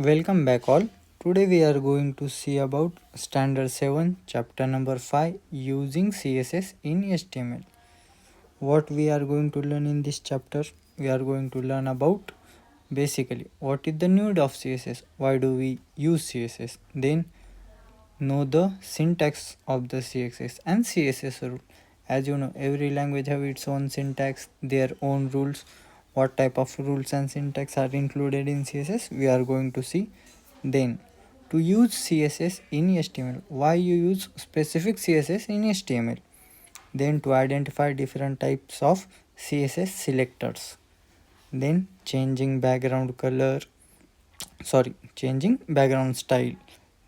Welcome back all. Today we are going to see about standard 7 chapter number 5 using CSS in HTML. What we are going to learn in this chapter, we are going to learn about basically what is the need of CSS, why do we use CSS, then know the syntax of the CSS and CSS rule. As you know, every language have its own syntax, their own rules. What type of rules and syntax are included in CSS, we are going to see. Then to use CSS in HTML, why you use specific CSS in HTML. Then to identify different types of CSS selectors. Then changing background style,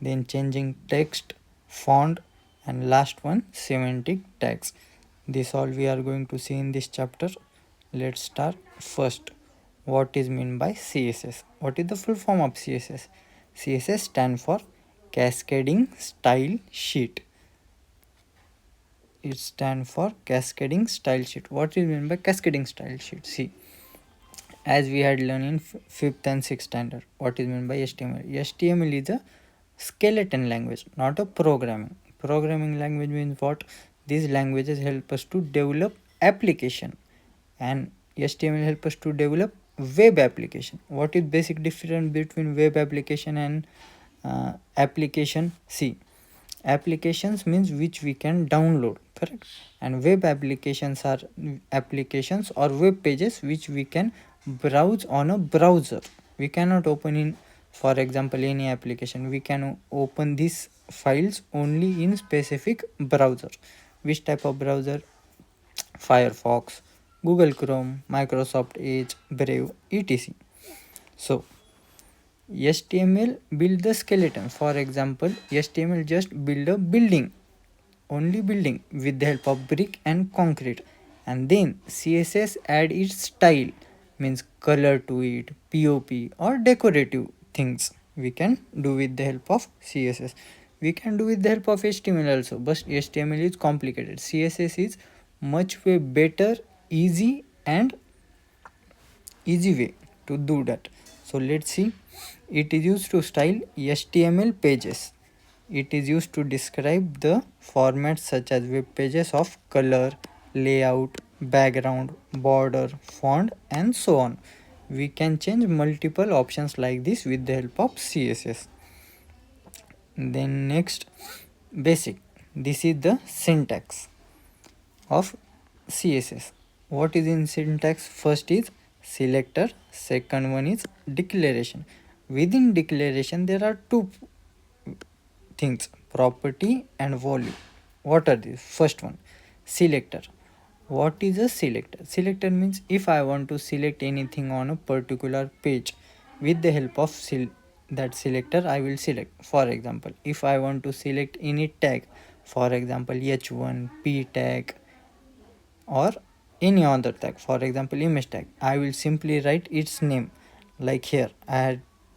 then changing text, font, and last one semantic tags. This all we are going to see in this chapter. Let's start. First, what is meant by CSS? What is the full form of CSS? CSS stand for cascading style sheet. It stand for cascading style sheet. What is meant by cascading style sheet? See, as we had learned in 5th and 6th standard, what is meant by HTML? HTML is a skeleton language, not a programming language. Means what? These languages help us to develop application, and HTML help us to develop web application. What is basic difference between web application and application? See, applications means which we can download, correct, and web applications are applications or web pages which we can browse on a browser. We cannot open in, for example, any application. We can open these files only in specific browser. Which type of browser? Firefox, Google Chrome, Microsoft Edge, Brave, etc. So HTML build the skeleton. For example, HTML just build a building, only building with the help of brick and concrete, and then CSS add its style, means color to it, pop or decorative things we can do with the help of CSS. We can do with the help of HTML also, but HTML is complicated. CSS is much way better, easy way to do that. So let's see. It is used to style HTML pages. It is used to describe the formats such as web pages of color, layout, background, border, font, and so on. We can change multiple options like this with the help of CSS. Then next, basic. This is the syntax of CSS. What is in syntax? First is selector, second one is declaration. Within declaration there are two things, property and value. What are these? First one, selector. What is a selector? Selector means if I want to select anything on a particular page, with the help of that selector I will select. For example, if I want to select any tag, for example h1, p tag, or any other tag, for example image tag, I will simply write its name. Like here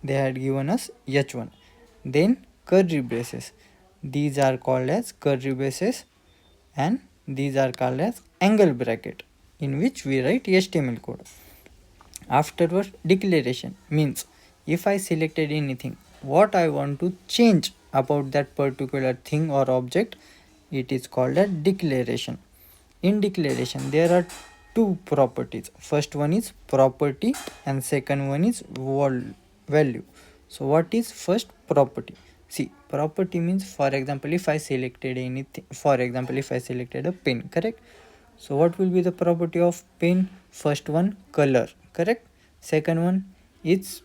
they had given us h1, then curly braces. These are called as curly braces, and these are called as angle bracket, in which we write HTML code. Afterward, declaration means if I selected anything, what I want to change about that particular thing or object, it is called a declaration. In declaration there are two properties. First one is property and second one is value. So what is first? Property. See, property means, for example, if I selected anything, for example if I selected a pen, correct, so what will be the property of pen? First one, color, correct. Second one is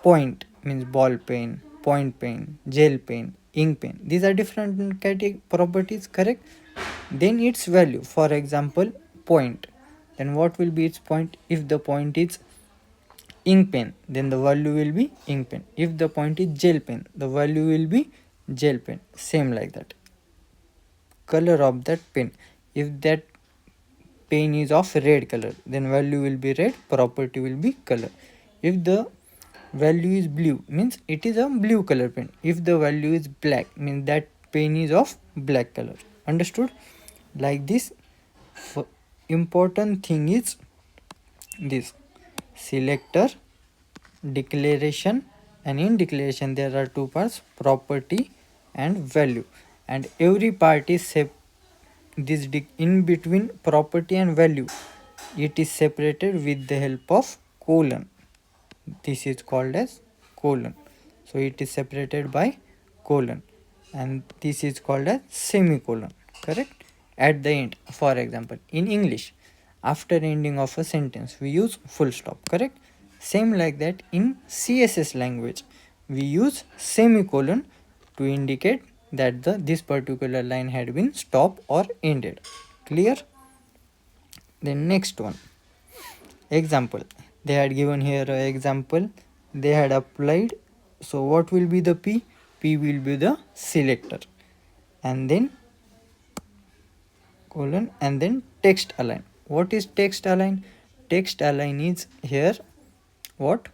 point, means ball pen, point pen, gel pen, ink pen. These are different properties, correct. Then its value, for example point, then what will be its point? If the point is ink pen, then the value will be ink pen. If the point is gel pen, the value will be gel pen. Same like that. Color of that pen, if that pen is of red color, then value will be red, property will be color. If the value is blue, means it is a blue color pen. If the value is black, means that pen is of black color. Understood? Like this. Important thing is this: selector, declaration, And in declaration there are two parts, property and value, and every part is in between property and value, it is separated with the help of colon. This is called as colon. So it is separated by colon, and this is called as semicolon, correct? At the end, for example, in English, after ending of a sentence we use full stop, correct? Same like that in CSS language we use semicolon to indicate that this particular line had been stopped or ended. Clear? Then next one, example. They had given here an example, they had applied. So what will be the P will be the selector, and then colon, and then text align. What is text align? Text align is here what?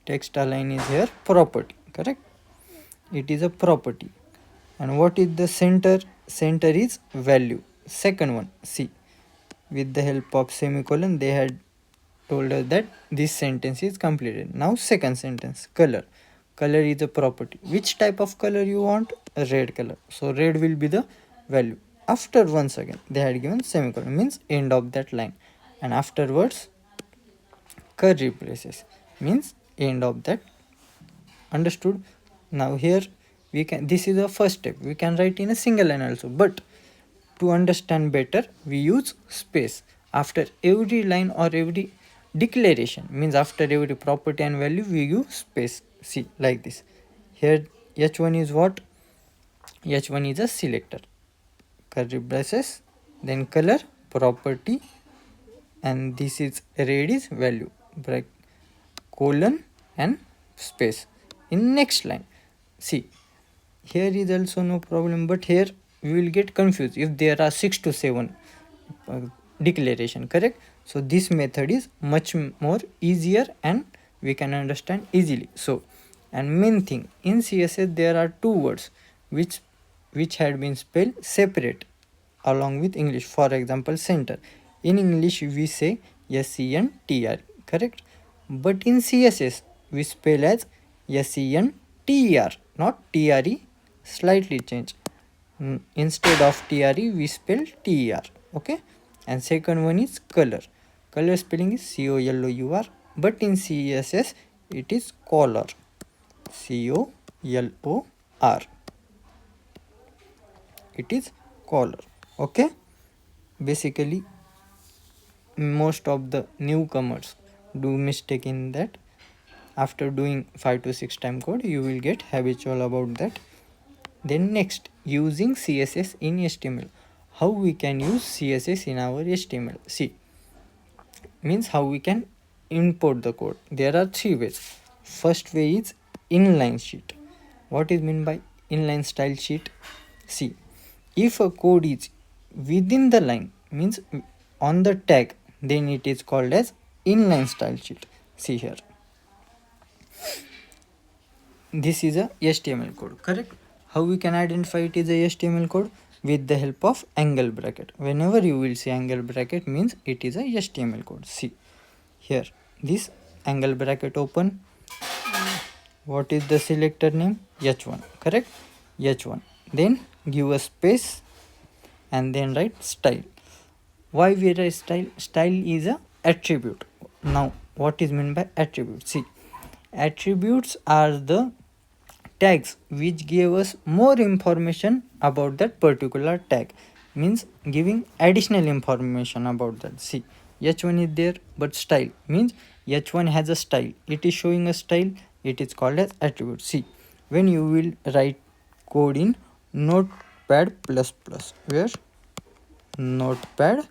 Text align is here property, correct? It is a property. And what is the center? Center is value. Second one, see, with the help of semicolon they had told us that this sentence is completed. Now second sentence, color. Color is a property. Which type of color you want? A red color. So red will be the value. After once again they had given semicolon, means end of that line, and afterwards curly braces means end of that. Understood? Now here we can, this is the first step, we can write in a single line also, but to understand better we use space after every line or every declaration, means after every property and value we use space. See, like this. Here h1 is what? H1 is a selector, curly braces, then color, property, and this is red is value, break, colon, and space. In next line, see, here is also no problem, but here we will get confused if there are 6 to 7 declaration, correct? So this method is much more easier and we can understand easily. So, and main thing, in CSS there are two words which had been spelled separate along with English. For example, center, in English we say SENTR, correct? But in CSS we spell as SENTER, not TRE, slightly change. Instead of TRE we spell TER, okay? And second one is color. Color spelling is COLOUR, but in CSS it is color, COLOR. It is color, okay? Basically most of the newcomers do mistake in that. After doing 5 to 6 time code you will get habitual about that. Then next, using CSS in HTML. How we can use CSS in our HTML? See, means how we can import the code. There are three ways. First way is inline sheet. What is meant by inline style sheet? See, if a code is within the line, means on the tag, then it is called as inline style sheet. See here, this is a HTML code, correct? How we can identify it is a HTML code? With the help of angle bracket. Whenever you will see angle bracket means it is a HTML code. See here, this angle bracket open. What is the selector name? H1, correct? H1. Then give a space and then write style. Why we write style? Style is a attribute. Now what is meant by attribute? See, attributes are the tags which give us more information about that particular tag, means giving additional information about that. See, h1 is there, but style means h1 has a style, it is showing a style, it is called as attribute. See, when you will write code in notepad plus plus, where notepad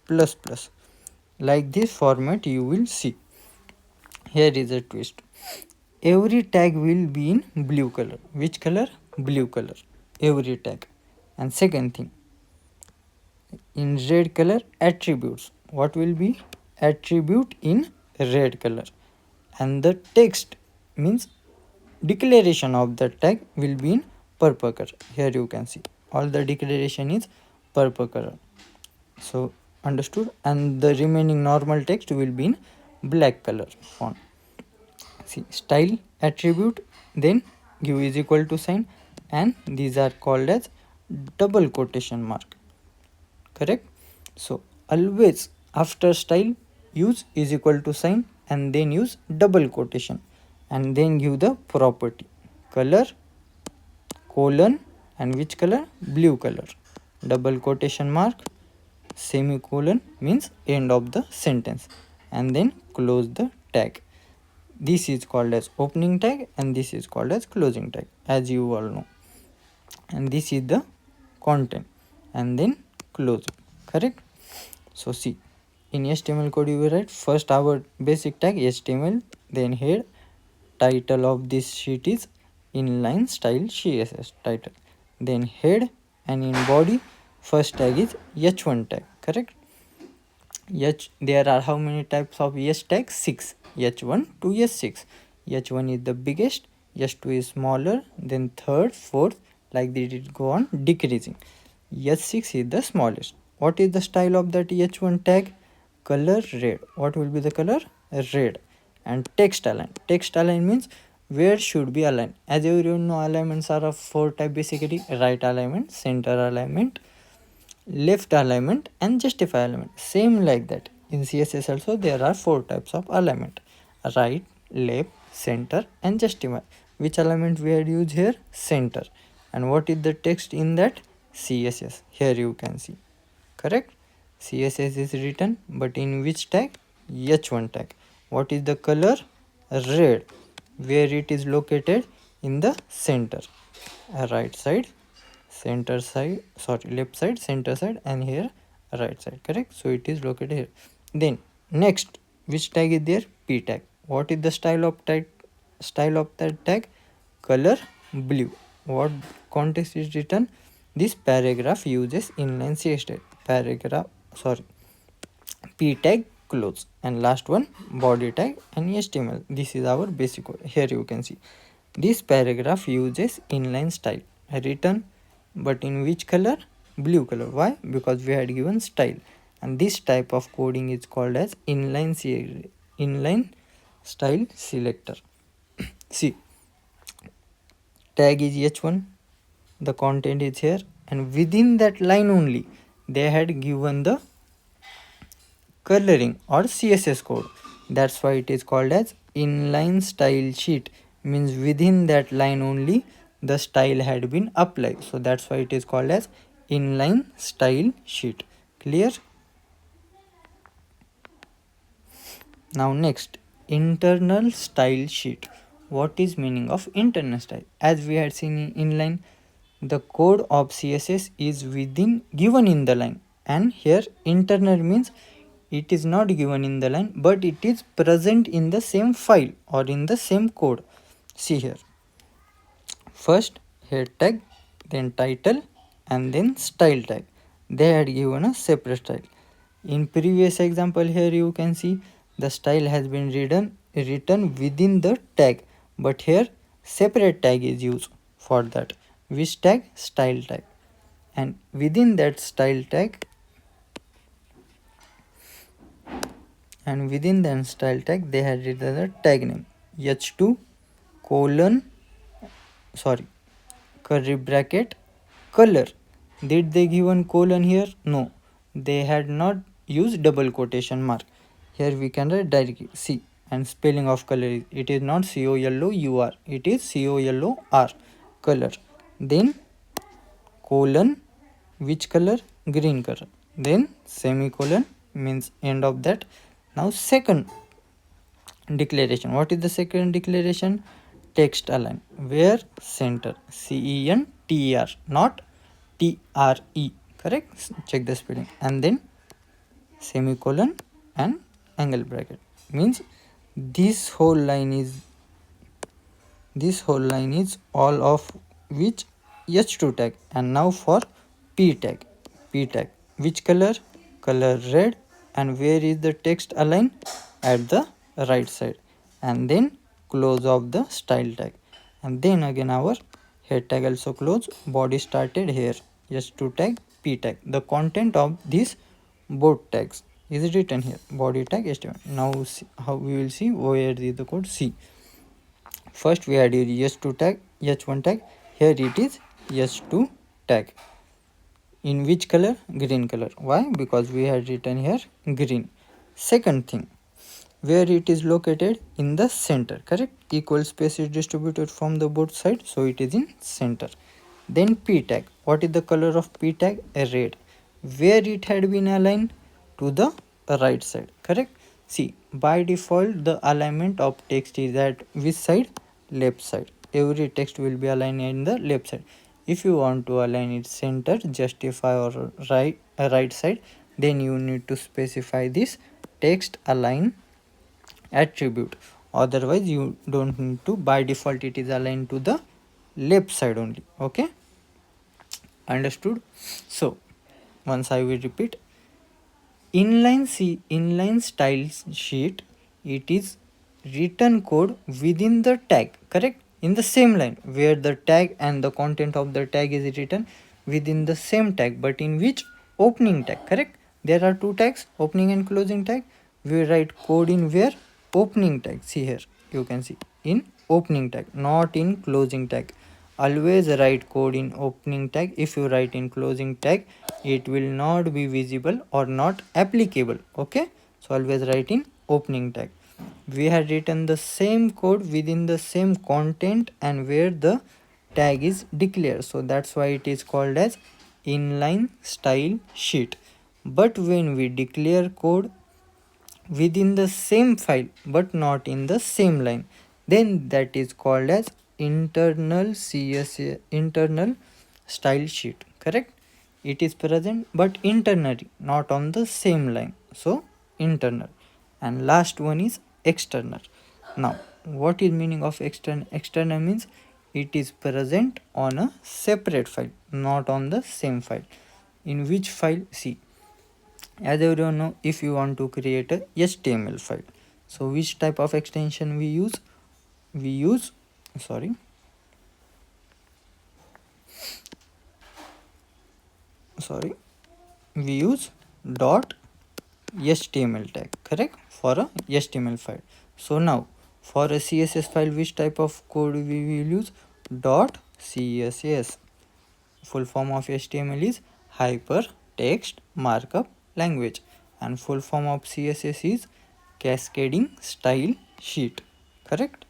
plus plus, like this format you will see. Here is a twist, every tag will be in blue color. Which color? Blue color, every tag. And second thing, in red color, attributes. What will be? Attribute in red color. And the text means declaration of the tag will be in purple color. Here you can see all the declaration is purple color. So understood? And the remaining normal text will be in black color font. See, style attribute, then give is equal to sign, and these are called as double quotation mark. Correct? So always after style use is equal to sign and then use double quotation and then give the property color colon and which color, blue color, double quotation mark, semicolon means end of the sentence, and then close the tag. This is called as opening tag and this is called as closing tag, as you all know, and this is the content and then close it. Correct? So see, in HTML code you will write first our basic tag HTML, then head, title of this sheet is inline style CSS title, then head, and in body first tag is h1 tag. Correct? There are how many types of h tags? 6. h1 to h6. h1 is the biggest, h2 is smaller, then third, fourth, like that it go on decreasing. h6 is the smallest. What is the style of that h1 tag? Color red. What will be the color? Red. And text align. Text align means where should be aligned. As everyone know, alignments are of 4 type basically: right alignment, center alignment, left alignment, and justify alignment. Same like that in CSS also there are 4 types of alignment: right, left, center, and justify. Which alignment we had used here? Center. And what is the text in that? CSS. Here you can see. Correct? CSS is written, but in which tag? h1 tag. What is the color? Red. Where it is located? In the center, right side, center side, sorry, left side, center side, and here right side. Correct? So it is located here. Then next, which tag is there? P tag. What is the style of tag? Style of that tag? Color blue. What context is written? This paragraph uses inline CSS. Paragraph, sorry, P tag close, and last one body tag and HTML. This is our basic code. Here you can see this paragraph uses inline style written, but in which color? Blue color. Why? Because we had given style, and this type of coding is called as inline style selector. See, tag is h1, the content is here, and within that line only they had given the coloring or CSS code. That's why it is called as inline style sheet. Means within that line only the style had been applied. So that's why it is called as inline style sheet. Clear? Now next, internal style sheet. What is meaning of internal style? As we had seen in inline, the code of CSS is within given in the line, and here internal means it is not given in the line but it is present in the same file or in the same code. See here, first head tag, then title, and then style tag. They had given a separate style. In previous example here you can see the style has been written within the tag, but here separate tag is used for that. Which tag? Style tag. And within that style tag, they had written the tag name h2 colon, sorry, curly bracket color. Did they given colon here? No, they had not used double quotation mark. Here we can write directly C, and spelling of color, it is not COLOUR, it is COLOR, color. Then colon, which color? Green color. Then semicolon means end of that. Now second declaration. What is the second declaration? Text align. Where? Center. CENTER, not TRE. Correct? Check the spelling. And then semicolon and angle bracket. Means this whole line is all of which h2 tag. And now for p tag. Which color? Color red. And where is the text align? At the right side. And then close of the style tag. And then again our head tag also close. Body started here. h2 tag, p tag. The content of these both tags is written here. Body tag, HTML. Now see how we will see where is the code C. First we had your h2 tag, h1 tag. Here it is h2 tag. In which color? Green color. Why? Because we had written here green. Second thing, where it is located? In the center, correct? Equal space is distributed from the both sides, so it is in center. Then p tag. What is the color of p tag? Red. Where it had been aligned? To the right side, correct? See, by default the alignment of text is at which side? Left side. Every text will be aligned in the left side. If you want to align it center, justify or right side, then you need to specify this text align attribute. Otherwise you don't need to. By default it is aligned to the left side only. Okay, understood? So once I will repeat, inline style sheet, it is written code within the tag, correct? In the same line where the tag and the content of the tag is written within the same tag, but in which? Opening tag, correct? There are two tags, opening and closing tag. We write code in where? Opening tag. See here, you can see in opening tag, not in closing tag. Always write code in opening tag. If you write in closing tag, it will not be visible or not applicable. Okay, so always write in opening tag. We had written the same code within the same content and where the tag is declared, so that's why it is called as inline style sheet. But when we declare code within the same file but not in the same line, then that is called as internal CSS, internal style sheet, correct? It is present but internally, not on the same line, so internal. And last one is external. Now what is meaning of external? External means it is present on a separate file, not on the same file. In which file? See, as everyone know, if you want to create a HTML file, so which type of extension we use? We use, sorry, we use dot HTML tag, correct, for a HTML file. So now for a CSS file, which type of code we will use? Dot CSS. Full form of HTML is hypertext markup language, and full form of CSS is cascading style sheet, correct?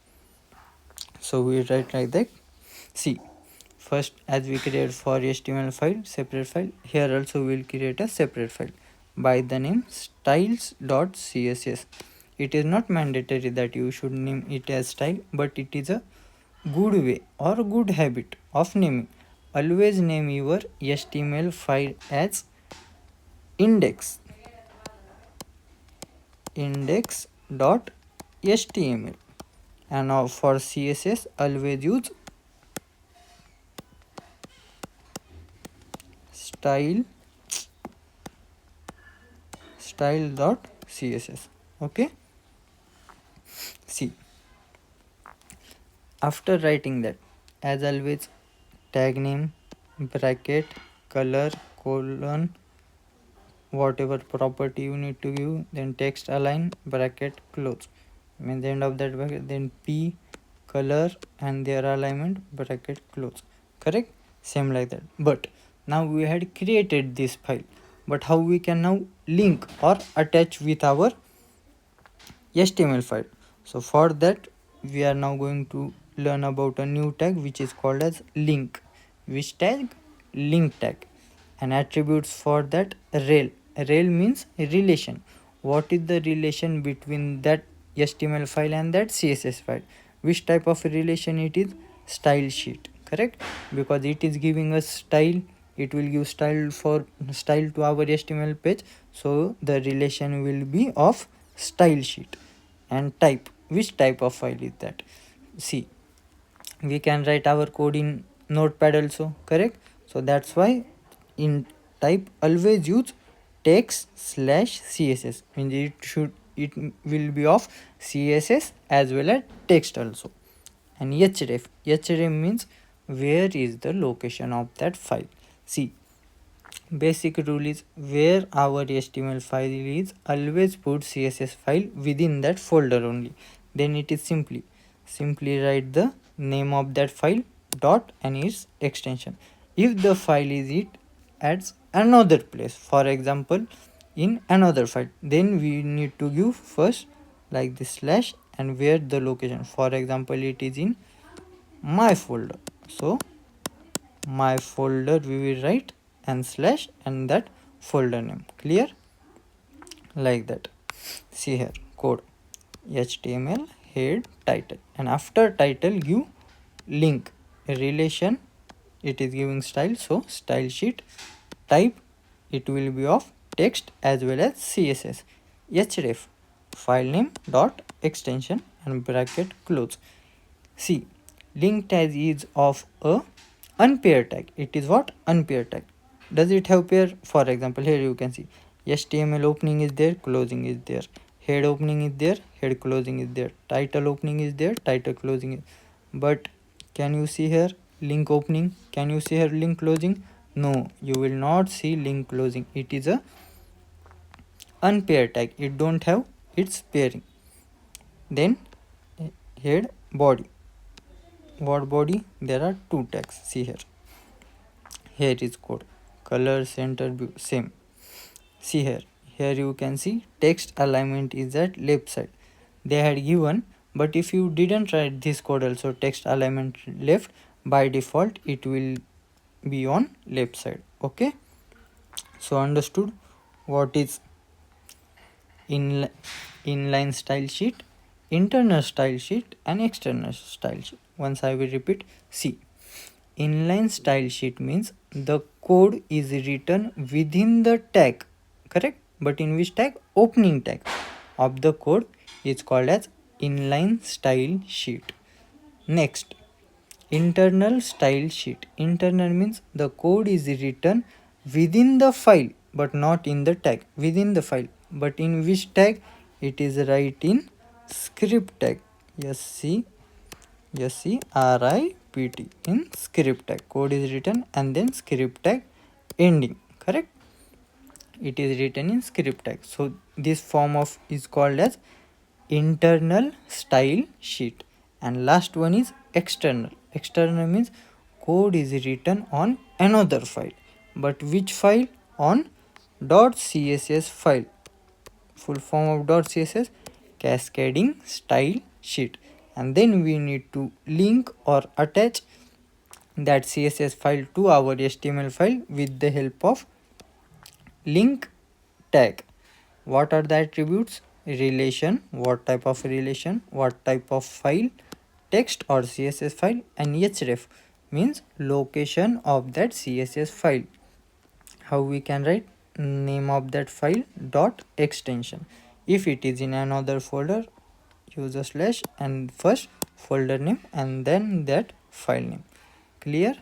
So we write like that. See, first as we create for HTML file separate file, here also we will create a separate file by the name styles.css. It is not mandatory that you should name it as style, but it is a good way or good habit of naming. Always name your HTML file as index.html, and now for CSS always use style.css. Okay, see, after writing that, as always, tag name, bracket, color, colon, whatever property you need to give, then text align, bracket, close, means the end of that bracket, then p, color and their alignment, bracket, close, correct? Same like that. But now we had created this file, but how we can now link or attach with our HTML file? So for that we are now going to learn about a new tag which is called as link. Which tag? Link tag. And attributes for that, rel. Rel means relation. What is the relation between that HTML file and that CSS file? Which type of relation it is? Style sheet, correct? Because it is giving us style, it will give style to our HTML page, so the relation will be of style sheet. And type, which type of file is that? See, we can write our code in notepad also, correct? So that's why in type always use text/css, means it will be of CSS as well as text also. And href means where is the location of that file. See, basic rule is where our HTML file is, always put CSS file within that folder only, then it is simply simply write the name of that file dot and its extension. If the file is it at another place, for example in another file, then we need to give first like this slash and where the location, for example it is in my folder, so my folder we will write and slash and that folder name. Clear? Like that. See here code html head title, and after title give link a relation, it is giving style, so style sheet type it will be of text as well as css, href file name dot extension and bracket close. See, link tag is of a unpaired tag. It is what? Unpaired tag. Does it have pair? For example, here you can see HTML opening is there, closing is there. Head opening is there, head closing is there. Title opening is there, title closing is. But can you see here link opening? Can you see here link closing? No, you will not see link closing. It is a unpaired tag. It don't have its pairing. Then head body. What body? There are two tags. See here is code color center view same. See here you can see text alignment is at left side they had given, but if you didn't write this code also text alignment left, by default it will be on left side. Okay, so understood what is inline style sheet, internal style sheet and external style sheet. Once I will repeat. See, inline style sheet means the code is written within the tag, correct? But in which tag? Opening tag of the code is called as inline style sheet. Next, internal style sheet. Internal means the code is written within the file but not in the tag. Within the file, but in which tag? It is right in script tag. SCRIPT in script tag. Code is written and then script tag ending, correct? It is written in script tag. So this form of is called as internal style sheet. And last one is external. External means code is written on another file, but which file? On .css file. Full form of .css, cascading style sheet. And then we need to link or attach that css file to our html file with the help of link tag. What are the attributes? Relation, what type of relation, what type of file, text or css file, and href means location of that css file. How we can write? Name of that file dot extension. If it is in another folder, use a slash and first folder name and then that file name. Clear?